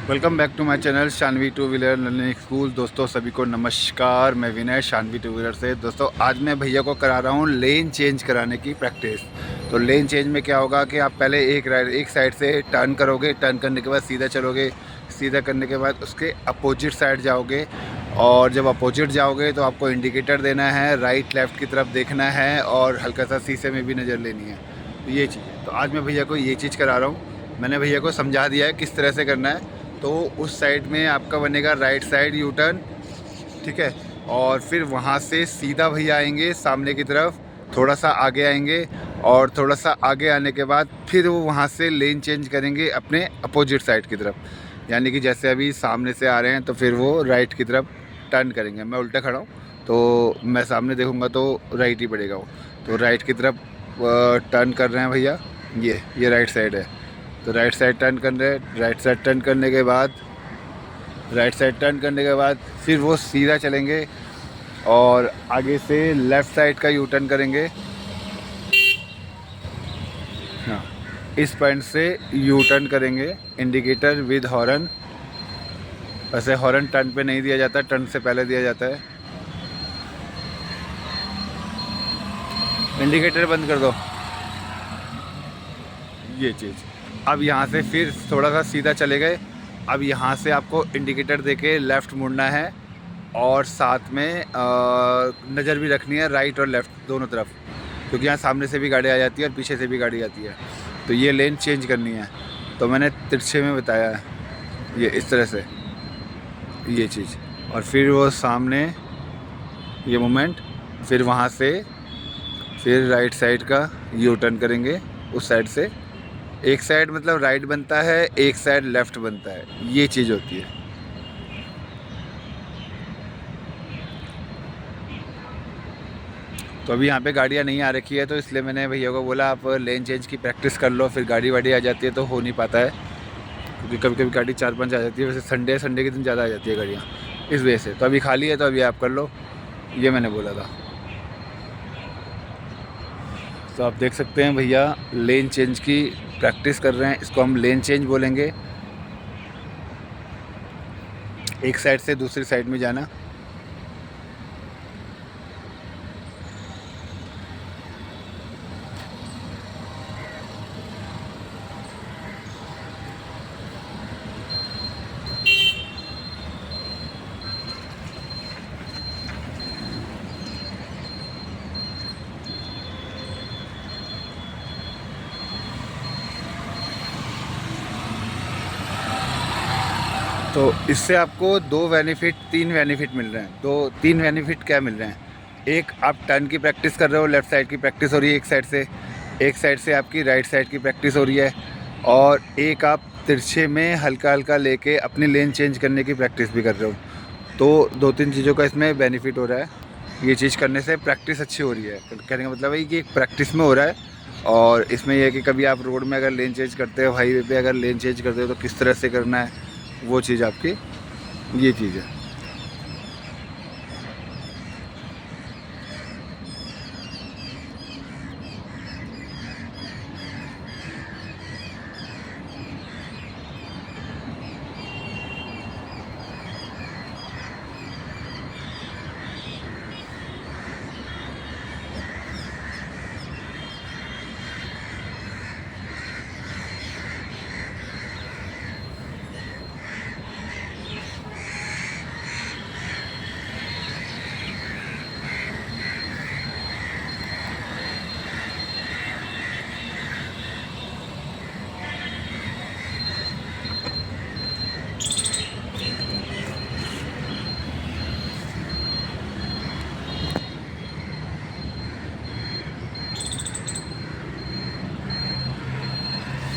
Welcome back to my channel Shanvi two wheeler learning school. दोस्तों सभी को नमस्कार, मैं विनय शानवी टू व्हीलर से। दोस्तों आज मैं भैया को करा रहा हूँ लेन चेंज कराने की प्रैक्टिस। तो लेन चेंज में क्या होगा कि आप पहले एक साइड से टर्न करोगे, टर्न करने के बाद सीधा चलोगे, सीधा करने के बाद उसके अपोजिट साइड जाओगे, और जब अपोजिट जाओगे तो आपको इंडिकेटर देना है, राइट लेफ़्ट की तरफ देखना है और हल्का सा शीशे में भी नज़र लेनी है। तो ये चीज़ है। तो आज मैं भैया को ये चीज़ करा रहा हूँ। मैंने भैया को समझा दिया है किस तरह से करना है। तो उस साइड में आपका बनेगा राइट साइड यू टर्न, ठीक है। और फिर वहाँ से सीधा भैया आएंगे सामने की तरफ, थोड़ा सा आगे आएंगे, और थोड़ा सा आगे आने के बाद फिर वो वहाँ से लेन चेंज करेंगे अपने अपोजिट साइड की तरफ। यानी कि जैसे अभी सामने से आ रहे हैं तो फिर वो राइट की तरफ टर्न करेंगे। मैं उल्टा खड़ा हूँ तो मैं सामने देखूँगा तो राइट ही पड़ेगा वो। तो राइट की तरफ टर्न कर रहे हैं भैया। ये राइट साइड है, तो राइट साइड टर्न कर रहे हैं। राइट साइड टर्न करने के बाद फिर वो सीधा चलेंगे और आगे से लेफ़्ट साइड का यू टर्न करेंगे। हाँ, इस पॉइंट से यू टर्न करेंगे, इंडिकेटर विद हॉर्न। वैसे हॉर्न टर्न पे नहीं दिया जाता, टर्न से पहले दिया जाता है। इंडिकेटर बंद कर दो, ये चीज़। अब यहाँ से फिर थोड़ा सा सीधा चले गए। अब यहाँ से आपको इंडिकेटर देके लेफ़्ट मुड़ना है, और साथ में नज़र भी रखनी है राइट और लेफ़्ट दोनों तरफ, क्योंकि यहाँ सामने से भी गाड़ी आ जाती है और पीछे से भी गाड़ी आती है। तो ये लेन चेंज करनी है। तो मैंने तिरछे में बताया है, ये इस तरह से ये चीज़। और फिर वो सामने ये मोमेंट, फिर वहाँ से फिर राइट साइड का यू टर्न करेंगे। उस साइड से एक साइड मतलब राइट बनता है, एक साइड लेफ़्ट बनता है, ये चीज़ होती है। तो अभी यहाँ पे गाड़ियाँ नहीं आ रखी है, तो इसलिए मैंने भैया को बोला आप लेन चेंज की प्रैक्टिस कर लो, फिर गाड़ी वाड़ी आ जाती है तो हो नहीं पाता है, क्योंकि कभी कभी गाड़ी 4-5 आ जाती है। वैसे संडे के दिन ज़्यादा आ जाती है गाड़ियाँ, इस वजह से। तो अभी खाली है तो अभी आप कर लो, ये मैंने बोला था। तो आप देख सकते हैं भैया लेन चेंज की प्रैक्टिस कर रहे हैं, इसको हम लेन चेंज बोलेंगे। एक साइड से दूसरी साइड में जाना। तो इससे आपको तीन बेनिफिट मिल रहे हैं। तीन बेनिफिट क्या मिल रहे हैं? एक, आप टर्न की प्रैक्टिस कर रहे हो, लेफ़्ट साइड की प्रैक्टिस हो रही है एक साइड से आपकी राइट साइड की प्रैक्टिस हो रही है, और एक आप तिरछे में हल्का हल्का लेके अपनी लेन चेंज करने की प्रैक्टिस भी कर रहे हो। तो 2-3 चीज़ों का इसमें बेनिफिट हो रहा है। ये चीज़ करने से प्रैक्टिस अच्छी हो रही है। कहने का मतलब है कि एक प्रैक्टिस में हो रहा है। और इसमें यह है कि कभी आप रोड में अगर लेन चेंज करते हो, हाईवे पे अगर लेन चेंज करते हो तो किस तरह से करना है, वो चीज़ आपकी ये चीज़ है।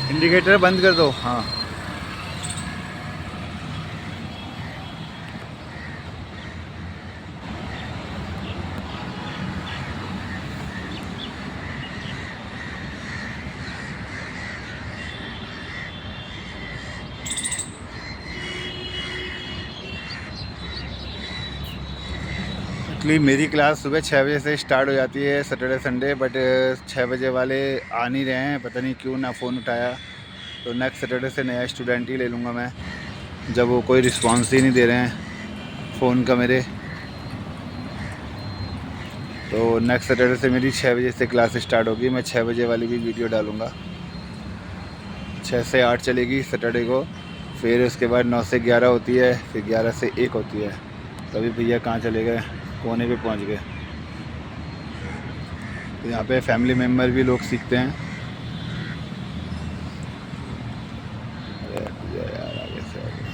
इंडिकेटर बंद कर दो। हाँ, एक्चुअली मेरी क्लास सुबह 6 बजे से स्टार्ट हो जाती है सैटरडे संडे, बट 6 बजे वाले आ नहीं रहे हैं, पता नहीं क्यों ना फ़ोन उठाया। तो नेक्स्ट सैटरडे से नया स्टूडेंट ही ले लूँगा मैं। जब वो कोई रिस्पॉन्स ही नहीं दे रहे हैं फ़ोन का मेरे। तो नेक्स्ट सैटरडे से मेरी 6 बजे से क्लास स्टार्ट होगी। मैं 6 बजे वाली भी वीडियो डालूँगा। 6 से 8 चलेगी सैटरडे को, फिर उसके बाद 9 से 11 होती है, फिर 11 से 1 होती है। तभी भैया कहाँ चले गए, कोने पे पहुँच गए। तो यहाँ पे फैमिली मेम्बर भी लोग सीखते हैं। अरे यार आगे से आगे।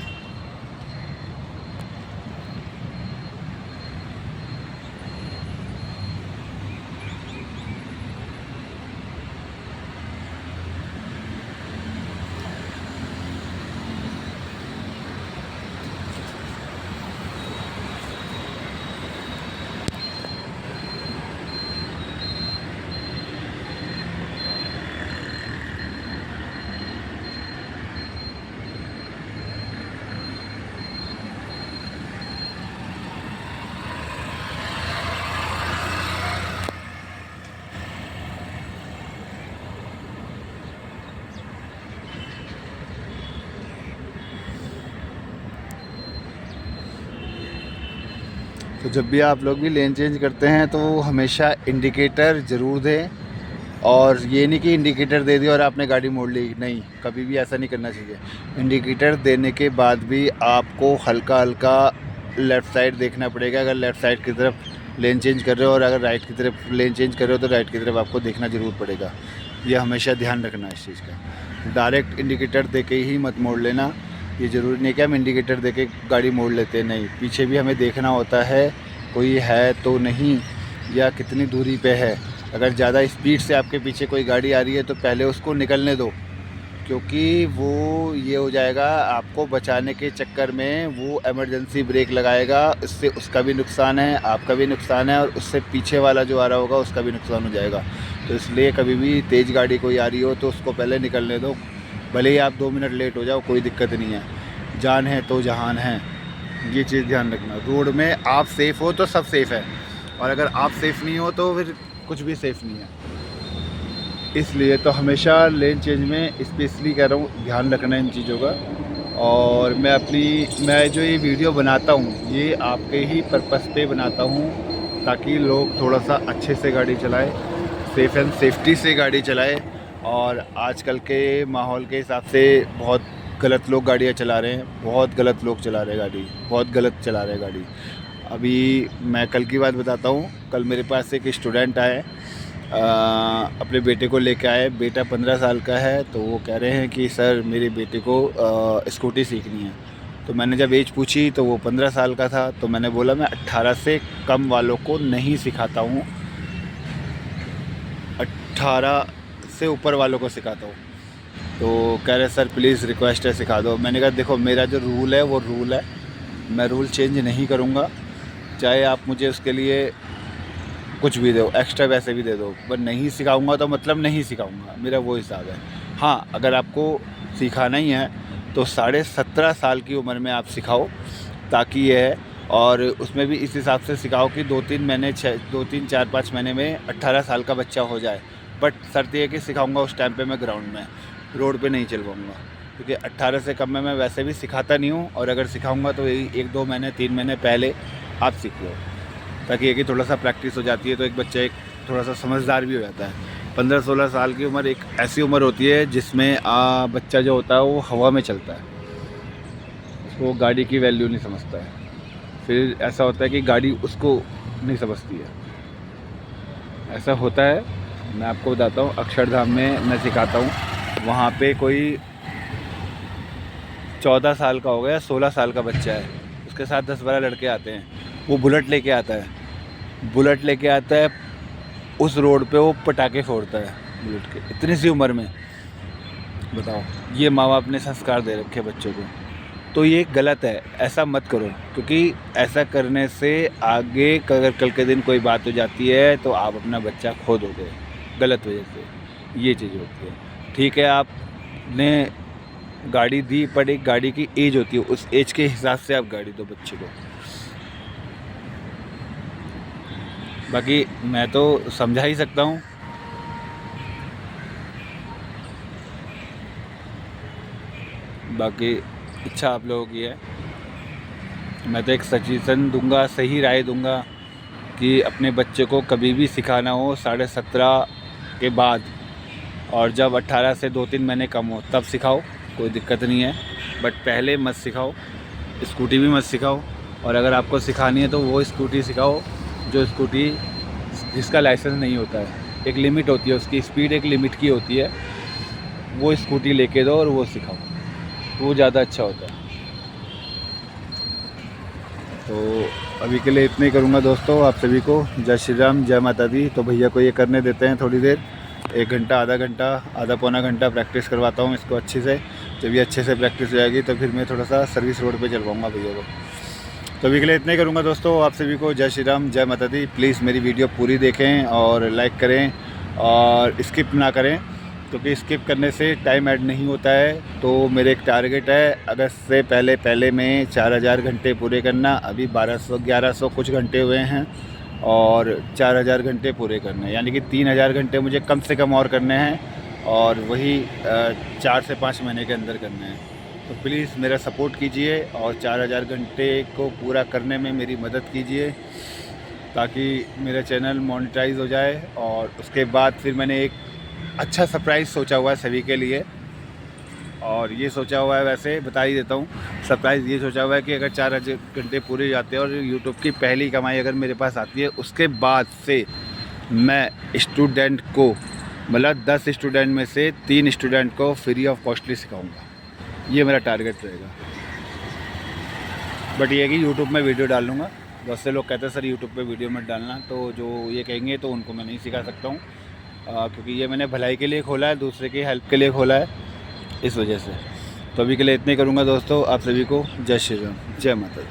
तो जब भी आप लोग भी लेन चेंज करते हैं तो हमेशा इंडिकेटर ज़रूर दें। और ये नहीं कि इंडिकेटर दे दिया और आपने गाड़ी मोड़ ली, नहीं, कभी भी ऐसा नहीं करना चाहिए। इंडिकेटर देने के बाद भी आपको हल्का हल्का लेफ़्ट साइड देखना पड़ेगा। अगर लेफ़्ट साइड की तरफ लेन चेंज कर रहे हो और अगर राइट की तरफ लेन चेंज कर रहे हो तो राइट की तरफ आपको देखना ज़रूर पड़ेगा। ये हमेशा ध्यान रखना इस चीज़ का। डायरेक्ट इंडिकेटर दे के ही मत मोड़ लेना। ये ज़रूरी नहीं कि हम इंडिकेटर दे के गाड़ी मोड़ लेते, नहीं, पीछे भी हमें देखना होता है कोई है तो नहीं, या कितनी दूरी पे है। अगर ज़्यादा स्पीड से आपके पीछे कोई गाड़ी आ रही है तो पहले उसको निकलने दो, क्योंकि वो ये हो जाएगा, आपको बचाने के चक्कर में वो इमरजेंसी ब्रेक लगाएगा। इससे उसका भी नुकसान है, आपका भी नुकसान है, और उससे पीछे वाला जो आ रहा होगा उसका भी नुकसान हो जाएगा। तो इसलिए कभी भी तेज़ गाड़ी कोई आ रही हो तो उसको पहले निकलने दो। भले ही आप 2 मिनट लेट हो जाओ, कोई दिक्कत नहीं है। जान है तो जहान है, ये चीज़ ध्यान रखना। रोड में आप सेफ़ हो तो सब सेफ़ है, और अगर आप सेफ़ नहीं हो तो फिर कुछ भी सेफ़ नहीं है। इसलिए तो हमेशा लेन चेंज में स्पेशली कह रहा हूँ, ध्यान रखना इन चीज़ों का। और मैं जो ये वीडियो बनाता हूँ ये आपके ही पर्पस पे बनाता हूँ, ताकि लोग थोड़ा सा अच्छे से गाड़ी चलाएं, सेफ़ एंड सेफ्टी से गाड़ी चलाएं। और आजकल के माहौल के हिसाब से बहुत गलत लोग गाड़ियाँ चला रहे हैं, बहुत गलत लोग चला रहे हैं गाड़ी, बहुत गलत चला रहे हैं गाड़ी। अभी मैं कल की बात बताता हूँ। कल मेरे पास एक स्टूडेंट आए, अपने बेटे को लेके आए। बेटा 15 साल का है, तो वो कह रहे हैं कि सर मेरे बेटे को स्कूटी सीखनी है। तो मैंने जब एज पूछी तो वो 15 साल का था। तो मैंने बोला मैं 18 से कम वालों को नहीं सिखाता हूँ, 18 से ऊपर वालों को सिखाता हूँ। तो कह रहे सर प्लीज़ रिक्वेस्ट है सिखा दो। मैंने कहा देखो, मेरा जो रूल है वो रूल है, मैं रूल चेंज नहीं करूँगा। चाहे आप मुझे उसके लिए कुछ भी दो, एक्स्ट्रा पैसे भी दे दो, पर नहीं सिखाऊंगा तो मतलब नहीं सिखाऊंगा, मेरा वो हिसाब है। हाँ, अगर आपको सिखाना ही है तो 17.5 साल की उम्र में आप सिखाओ, ताकि ये है। और उसमें भी इस हिसाब से सिखाओ कि 2-3 4-5 महीने में 18 साल का बच्चा हो जाए। बट शर्त ये कि सिखाऊंगा उस टाइम पे मैं ग्राउंड में, रोड पे नहीं चलवाऊंगा, क्योंकि 18 से कम में मैं वैसे भी सिखाता नहीं हूँ। और अगर सिखाऊंगा तो यही 1-2 महीने 3 महीने पहले आप सीख लो, ताकि ये कि थोड़ा सा प्रैक्टिस हो जाती है तो एक बच्चा एक थोड़ा सा समझदार भी हो जाता है। 15-16 साल की उम्र एक ऐसी उम्र होती है जिसमें बच्चा जो होता है वो हवा में चलता है, उसको गाड़ी की वैल्यू नहीं समझता है। फिर ऐसा होता है कि गाड़ी उसको नहीं समझती है, ऐसा होता है। मैं आपको बताता हूँ, अक्षरधाम में मैं सिखाता हूँ, वहाँ पे कोई 14 साल का होगा या 16 साल का बच्चा है, उसके साथ 10-12 लड़के आते हैं। वो बुलेट लेके आता है, उस रोड पे वो पटाखे फोड़ता है बुलेट के, इतनी सी उम्र में। बताओ, ये माँ बाप ने संस्कार दे रखे बच्चों को, तो ये गलत है। ऐसा मत करो, क्योंकि ऐसा करने से आगे अगर कल के दिन कोई बात हो जाती है तो आप अपना बच्चा खो दोगे गलत वजह से। ये चीज़ होती है। ठीक है, आपने गाड़ी दी, पर एक गाड़ी की एज होती है, उस एज के हिसाब से आप गाड़ी दो बच्चे को। बाकी मैं तो समझा ही सकता हूँ। बाकी इच्छा आप लोगों की है। मैं तो एक सजेशन दूंगा, सही राय दूंगा कि अपने बच्चे को कभी भी सिखाना हो 17.5 के बाद, और जब 18 से 2-3 महीने कम हो तब सिखाओ, कोई दिक्कत नहीं है। बट पहले मत सिखाओ, स्कूटी भी मत सिखाओ। और अगर आपको सिखानी है तो वो स्कूटी सिखाओ जो स्कूटी जिसका लाइसेंस नहीं होता है। एक लिमिट होती है उसकी, स्पीड एक लिमिट की होती है, वो स्कूटी लेके दो और वो सिखाओ, तो वो ज़्यादा अच्छा होता है। तो अभी के लिए इतना ही करूँगा दोस्तों। आप सभी को जय श्री राम, जय माता दी। तो भैया को ये करने देते हैं थोड़ी देर, 1 घंटा, आधा घंटा, आधा पौना घंटा प्रैक्टिस करवाता हूँ इसको अच्छे से। जब ये अच्छे से प्रैक्टिस हो जाएगी तो फिर मैं थोड़ा सा सर्विस रोड पे चलवाऊँगा भैया को। तो अभी के लिए इतना ही करूँगा दोस्तों। आप सभी को जय श्री राम, जय माता दी। प्लीज़ मेरी वीडियो पूरी देखें और लाइक करें और स्किप ना करें, क्योंकि स्किप करने से टाइम ऐड नहीं होता है। तो मेरे एक टारगेट है, अगस्त से पहले मैं 4000 घंटे पूरे करना। अभी 1100 कुछ घंटे हुए हैं और 4000 घंटे पूरे करने हैं, यानी कि 3000 घंटे मुझे कम से कम और करने हैं, और वही 4 से 5 महीने के अंदर करने हैं। तो प्लीज़ मेरा सपोर्ट कीजिए और 4000 घंटे को पूरा करने में मेरी मदद कीजिए, ताकि मेरा चैनल मोनेटाइज हो जाए। और उसके बाद फिर मैंने एक अच्छा सरप्राइज़ सोचा हुआ है सभी के लिए, और ये सोचा हुआ है, वैसे बता ही देता हूँ। सरप्राइज़ ये सोचा हुआ है कि अगर 4000 घंटे पूरे जाते हैं और यूट्यूब की पहली कमाई अगर मेरे पास आती है, उसके बाद से मैं स्टूडेंट को, मतलब 10 स्टूडेंट में से 3 स्टूडेंट को फ्री ऑफ कॉस्टली सिखाऊंगा। ये मेरा टारगेट रहेगा। बट ये है कि यूट्यूब में वीडियो डाल लूँगा। बहुत से लोग कहते हैं सर यूट्यूब पे वीडियो मत डालना, तो जो ये कहेंगे तो उनको मैं नहीं सिखा सकता हूँ, क्योंकि ये मैंने भलाई के लिए खोला है, दूसरे की हेल्प के लिए खोला है, इस वजह से। तो अभी के लिए इतने करूँगा दोस्तों। आप सभी को जय श्री राम, जय माता दी।